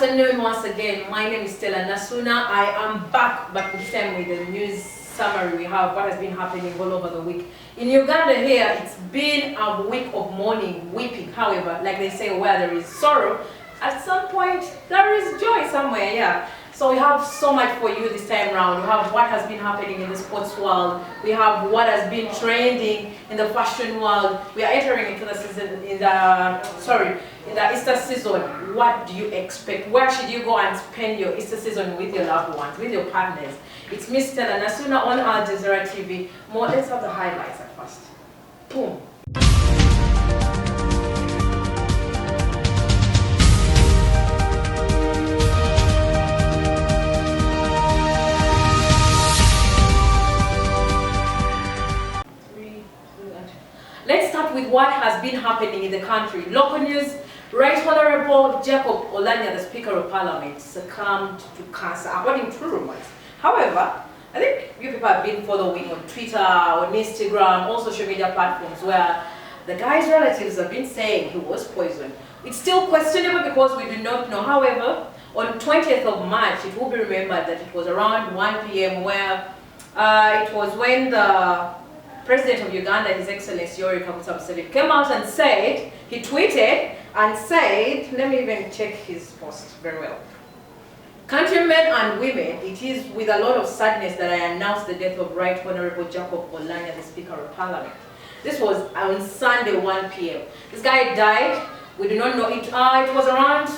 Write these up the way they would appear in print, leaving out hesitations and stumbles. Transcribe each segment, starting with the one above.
afternoon once again. My name is Stella Nasuna. I am back, but this time with the news summary. We have what has been happening all over the week. In Uganda here, it's been a week of mourning, weeping. However, like they say, where there is sorrow, at some point there is joy somewhere, yeah. So we have so much for you this time round. We have what has been happening in the sports world. We have what has been trending in the fashion world. We are entering into the season in the Easter season. What do you expect? Where should you go and spend your Easter season with your loved ones, with your partners? It's Miss Stella Nasuna on Al Jazeera TV. Let's have the highlights at first. Boom. Let's start with what has been happening in the country. Local news, Right Honorable Jacob Oulanyah, the Speaker of Parliament, succumbed to cancer, according to rumors. However, I think you people have been following on Twitter, on Instagram, all social media platforms where the guy's relatives have been saying he was poisoned. It's still questionable because we do not know. However, on 20th of March, it will be remembered that it was around 1 p.m. where it was when the President of Uganda, His Excellency Yoweri Kaguta Museveni, came out and said, he tweeted and said, let me even check his post very well. Countrymen and women, it is with a lot of sadness that I announce the death of Right Honorable Jacob Oulanyah, the Speaker of Parliament. This was on Sunday, 1 p.m. This guy died. We do not know it. It was around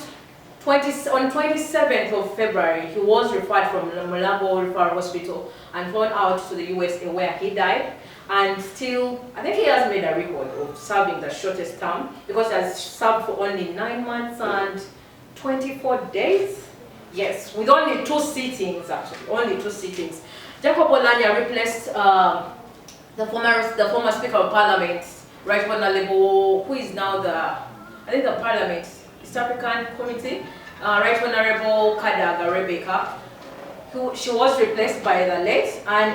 on 27th of February. He was referred from Mulago Referral Hospital and flown out to the USA where he died. And still, I think he has made a record of serving the shortest term because he has served for only 9 months and 24 days. Yes, with only 2 sittings actually, only 2 sittings. Jacob Oulanyah replaced the former Speaker of Parliament, Right Honorable, who is now the Parliament East African Committee, Right Honorable Kadaga Rebecca, she was replaced by the late, and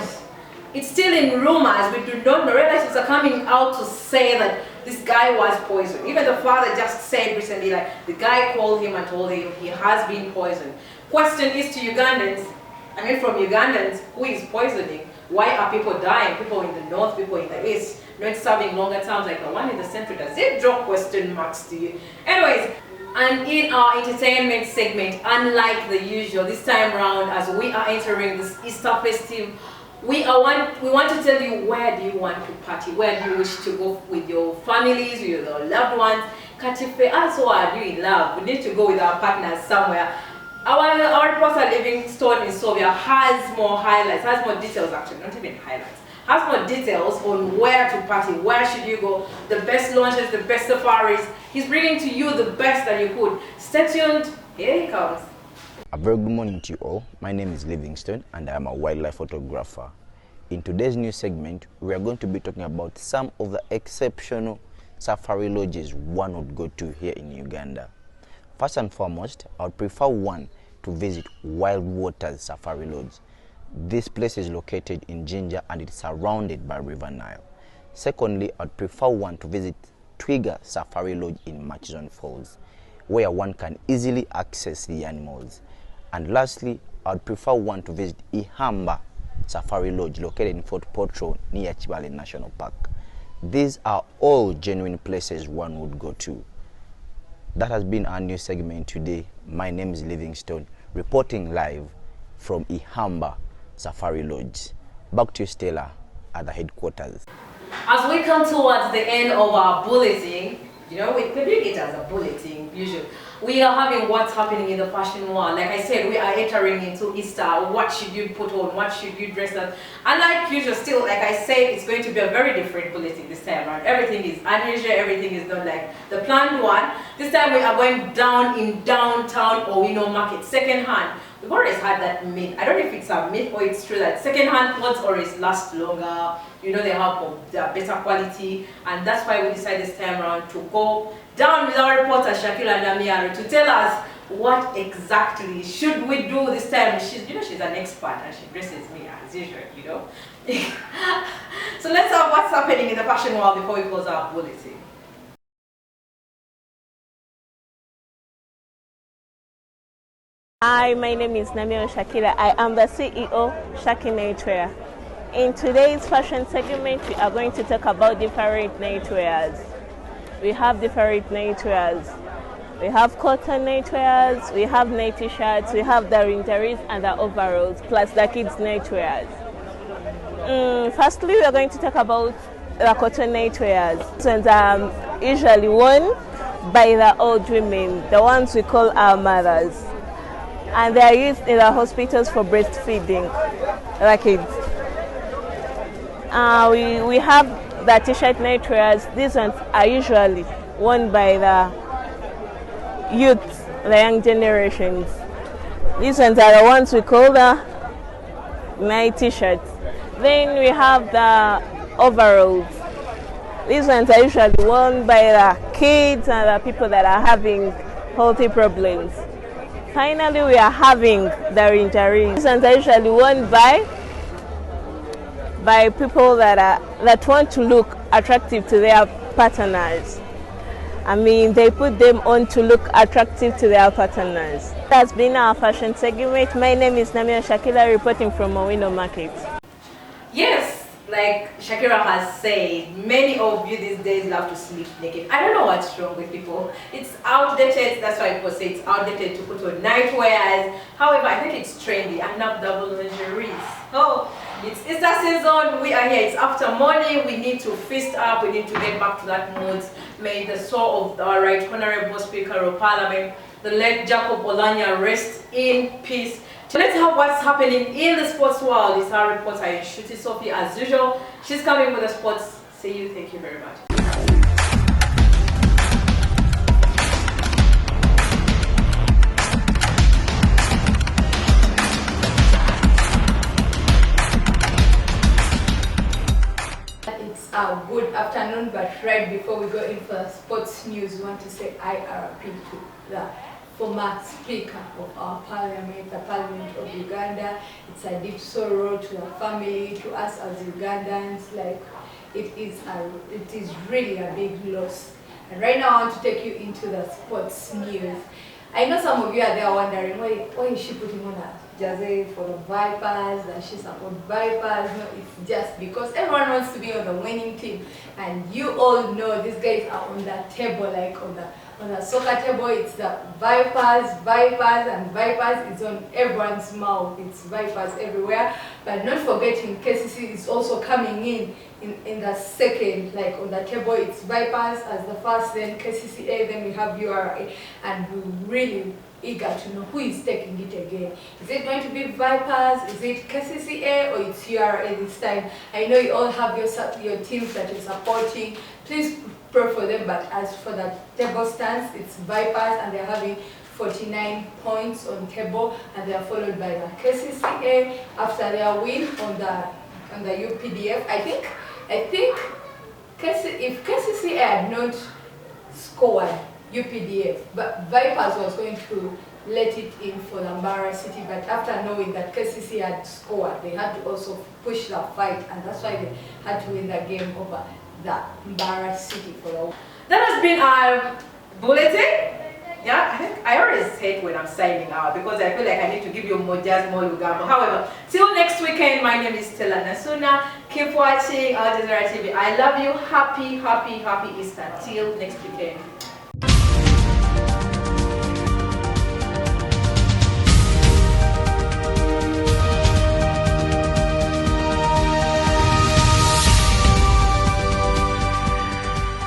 it's still in rumors. We do not know. Relatives are coming out to say that this guy was poisoned. Even the father just said recently, like, the guy called him and told him he has been poisoned. Question is to Ugandans, from Ugandans, who is poisoning? Why are people dying? People in the north, people in the east, not serving longer terms like the one in the center. Does it draw question marks to you? Anyways, and in our entertainment segment, unlike the usual, this time around, as we are entering this Easter festive, we want to tell you, where do you want to party? Where do you wish to go with your families, with your loved ones? Katife, also are you in love? We need to go with our partners somewhere. Our reporter Livingstone in Sylvia has more highlights, has more details actually, not even highlights. Has more details on where to party, where should you go, the best launches, the best safaris. He's bringing to you the best that you could. Stay tuned, here he comes. A very good morning to you all. My name is Livingstone and I am a wildlife photographer. In today's new segment, we are going to be talking about some of the exceptional safari lodges one would go to here in Uganda. First and foremost, I would prefer one to visit Wild Waters Safari Lodge. This place is located in Jinja and it's surrounded by River Nile. Secondly, I would prefer one to visit Twiga Safari Lodge in Murchison Falls, where one can easily access the animals. And lastly, I would prefer one to visit Ihamba Safari Lodge located in Fort Potro near Kibale National Park. These are all genuine places one would go to. That has been our new segment today. My name is Livingstone, reporting live from Ihamba Safari Lodge. Back to you, Stella, at the headquarters. As we come towards the end of our bulletin, we bring it as a bulletin usually. We are having what's happening in the fashion world. Like I said, we are entering into Easter. What should you put on? What should you dress up? And like usual, still, like I said, it's going to be a very different bulletin this time around. Everything is unusual. Everything is not like the planned one. This time we are going down in downtown Owino Market, second hand. We've always had that myth. I don't know if it's a myth or it's true that second-hand clothes always last longer. They have better quality, and that's why we decided this time around to go down with our reporter Shakila Namiaro to tell us what exactly should we do this time. She's an expert and she dresses me as usual. So let's have what's happening in the fashion world before we close our bulletin. Hi, my name is Namio Shakira. I am the CEO, Shaki Nightwear. In today's fashion segment, we are going to talk about different nightwears. We have different nightwears. We have cotton nightwears, we have night t-shirts, we have the lingeries and the overalls, plus the kids' nightwears. Firstly, we are going to talk about the cotton nightwears. These are usually worn by the old women, the ones we call our mothers. And they are used in the hospitals for breastfeeding the kids. We have the t-shirt nightwears. These ones are usually worn by the youth, the young generations. These ones are the ones we call the night t-shirts. Then we have the overalls. These ones are usually worn by the kids and the people that are having healthy problems. Finally, we are having the lingerie. These ones are usually worn by people that want to look attractive to their partners. I mean, they put them on to look attractive to their partners. That's been our fashion segment. My name is Namia Shakira, reporting from Owino Market. Yes, like Shakira has said, many of you these days love to sleep naked. I don't know what's wrong with people. It's outdated, that's why people say it's outdated to put on nightwears. However, I think it's trendy. I love double lingeries. Oh, it's Easter season, we are here, it's after morning, we need to feast up, we need to get back to that mood. May the soul of our Right Honorable Speaker of Parliament, the late Jacob Oulanyah, rest in peace. So let's have what's happening in the sports world. It's our reporter, Shuti Sophie, as usual. She's coming with the sports. See you, thank you very much. Good afternoon, but right before we go in for the sports news, we want to say IRP to the former Speaker of our Parliament, the Parliament of Uganda. It's a deep sorrow to the family, to us as Ugandans. Like it is really a big loss. And right now, I want to take you into the sports news. I know some of you are there wondering why is she putting on a jersey for the Vipers, that she supports Vipers. No, it's just because everyone wants to be on the winning team, and you all know these guys are on the table, like on the soccer table. It's the Vipers, and Vipers is on everyone's mouth. It's Vipers everywhere. But not forgetting, KCC is also coming in the second, like on the table. It's Vipers as the first, then KCCA, then we have URA, and we're really eager to know who is taking it again. Is it going to be Vipers? Is it KCCA, or it's URA this time? I know you all have your teams that you're supporting. Please pray for them. But as for the table stands, it's Vipers, and they're having 49 points on table, and they are followed by the KCCA after their win on the UPDF. I think if KCCA had not scored UPDF, but Vipers was going to let it in for the Mbara City, but after knowing that KCC had scored, they had to also push the fight, and that's why they had to win the game over the Mbara City for the. That has been our bulletin. Yeah, I think I always hate when I'm signing out because I feel like I need to give you more jazz, more Lugamba. However, till next weekend, my name is Stella Nasuna. Keep watching Al Jazeera TV. I love you. Happy Easter. Till next weekend.